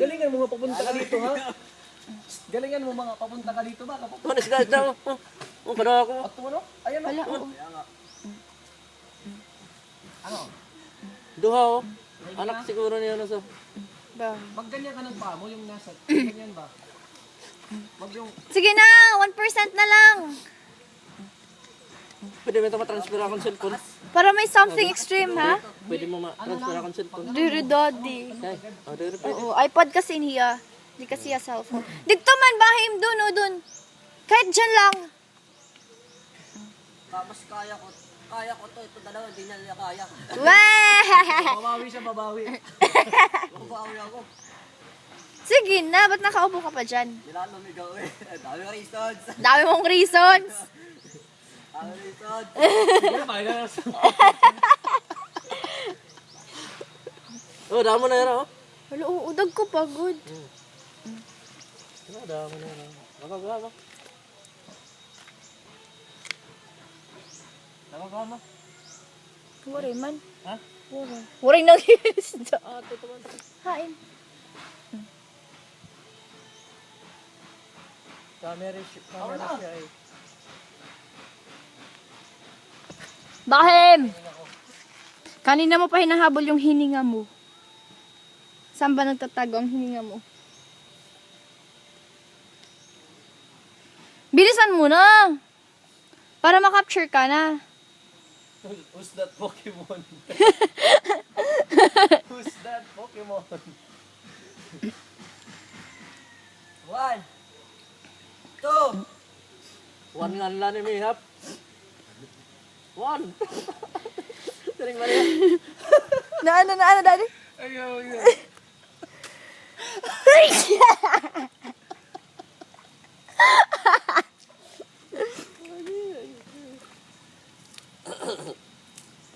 Galingan mo mga papunta ka dito, ha? Galingan mo mga papunta ka dito ba? Manis guys daw. Kada ako. At ano? Ayan Wala, o. oo. Ano? Duha oh. Anak siguro niya na so. Ba. Magganyan ka ng paa mo yung nasa. Ganyan ba? Wag yung... Sige na, 1% na lang. Pwede mo ito matransfer akong cellphone. Para may something extreme, ha? Pwede mo matransfer akong cellphone. Diri daddy. Okay. O, dito pwede. Oo, iPod kasi niya. Hindi kasi siya cellphone. Dito man, bahim dun o dun. Kahit dyan lang. Mas kaya ko to. Ito dalawa, hindi niya kaya. Weh! Babawi siya, babawi. Babawi ako. Sige na, ba't nakaupo ka pa dyan? Nilalang may gawin. Dami reasons. Dami mong reasons. Dami reasons. Sige na, pakinggan na. Oh, damo na yan oh. Wala, uudag ko pagod. Damo na yan. Nakagawa. Nakakama. Waray man. Ha? Waray. Waray nang isda. Totoo man. Hain. Camera siya eh. Bahim! Kanina mo pa hinahabol yung hininga mo. Saan ba nagtatago ang hininga mo? Bilisan mo na! Para makapture ka na. Who's that Pokemon? Who's that Pokemon? 1, 2. One nga lang ni Mihap. One. Sering Maria. Na, daddy? Ayaw, ayaw.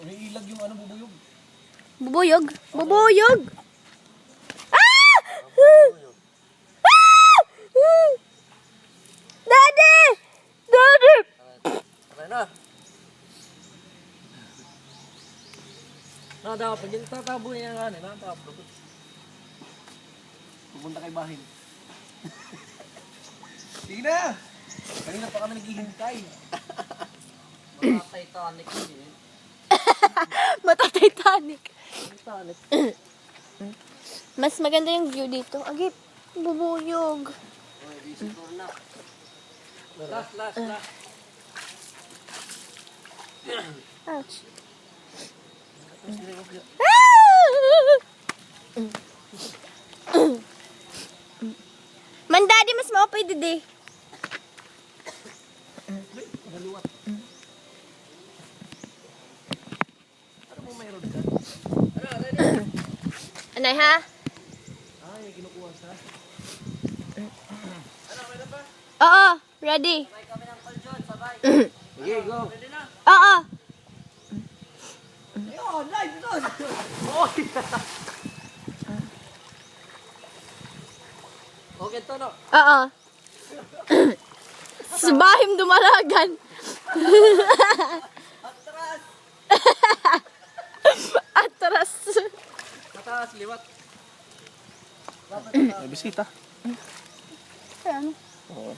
Umiilag yung ano, bubuyog. Bubuyog? Bubuyog! Ah! Ah! Daddy! Daddy! Okay na. Dapat yung tatabo niya nga nila. Pupunta kay Bahim. Sige na! Kanina pa kami naghihintay. Mga Titanic din. Mata-Titanic. Titanic. Mas maganda yung view dito. Agip, bubuyog. Uy, visitor na. Last. Ouch. Man, daddy, mas maupay dede. Maluwat. Ano mo mayroon ka? Anay, ha? Ay, may kinukuha sa... Oo, ready. Sabay kami ng Paljon, sabay. Sige, go! Oo. Ayun, live doon. Okay to no. Oo. Subahim dumaragan. Atras. Atras. Mataas, liwat. May bisita. Ayan. Oo.